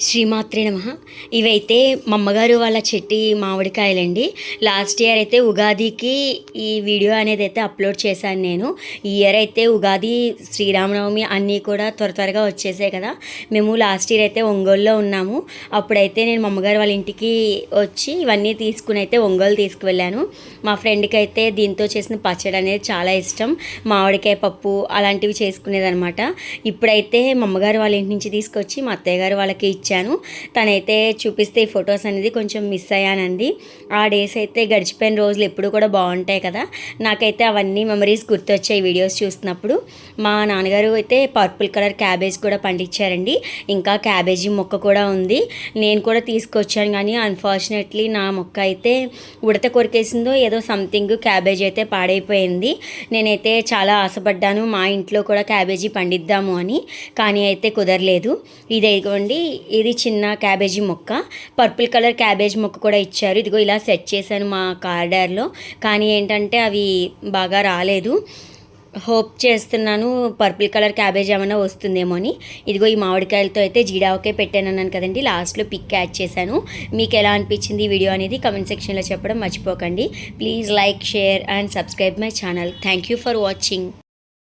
శ్రీమాత్రే నమః. ఇవైతే మా అమ్మగారు వాళ్ళ చెట్టి మామిడికాయలండి. లాస్ట్ ఇయర్ అయితే ఉగాదికి ఈ వీడియో అనేది అయితే అప్లోడ్ చేశాను నేను. ఈ ఇయర్ అయితే ఉగాది, శ్రీరామనవమి అన్నీ కూడా త్వరగా వచ్చేసాయి కదా. మేము లాస్ట్ ఇయర్ అయితే ఒంగోలులో ఉన్నాము. అప్పుడైతే నేను మా అమ్మగారు వాళ్ళ ఇంటికి వచ్చి ఇవన్నీ తీసుకుని అయితే ఒంగోలు తీసుకువెళ్ళాను. మా ఫ్రెండ్కి అయితే దీంతో చేసిన పచ్చడి అనేది చాలా ఇష్టం. మామిడికాయ పప్పు అలాంటివి చేసుకునేదనమాట. ఇప్పుడైతే మా అమ్మగారు వాళ్ళ ఇంటి నుంచి తీసుకొచ్చి మా అత్తయ్య గారు వాళ్ళకి ఇచ్చాను. తనైతే చూపిస్తే ఈ ఫొటోస్ అనేది కొంచెం మిస్ అయ్యానండి. ఆ డేస్ అయితే గడిచిపోయిన రోజులు ఎప్పుడు కూడా బాగుంటాయి కదా. నాకైతే అవన్నీ మెమరీస్ గుర్తొచ్చాయి వీడియోస్ చూస్తున్నప్పుడు. మా నాన్నగారు అయితే పర్పుల్ కలర్ క్యాబేజ్ కూడా పండించారండి. ఇంకా క్యాబేజీ మొక్క కూడా ఉంది. నేను కూడా తీసుకొచ్చాను కానీ అన్ఫార్చునేట్లీ నా మొక్క అయితే ఉడత కొరికేసిందో ఏదో సంథింగ్ క్యాబేజ్ అయితే పాడైపోయింది. నేనైతే చాలా ఆశపడ్డాను మా ఇంట్లో కూడా క్యాబేజీ పండిద్దాము అని, కానీ అయితే కుదరలేదు. ఇదిగోండి, ఇది చిన్న క్యాబేజీ మొక్క. పర్పుల్ కలర్ క్యాబేజ్ మొక్క కూడా ఇచ్చారు. ఇదిగో ఇలా సెట్ చేశాను మా కార్డర్లో, కానీ ఏంటంటే అవి బాగా రాలేదు. హోప్ చేస్తున్నాను పర్పుల్ కలర్ క్యాబేజ్ ఏమైనా వస్తుందేమో అని. ఇదిగో ఈ మామిడికాయలతో అయితే జీడావకాయ పెట్టాను అన్నాను కదండి, లాస్ట్లో పిక్ యాడ్ చేశాను. మీకు ఎలా అనిపించింది ఈ వీడియో అనేది కమెంట్ సెక్షన్లో చెప్పడం మర్చిపోకండి. Please like, share and subscribe my channel. Thank you for watching.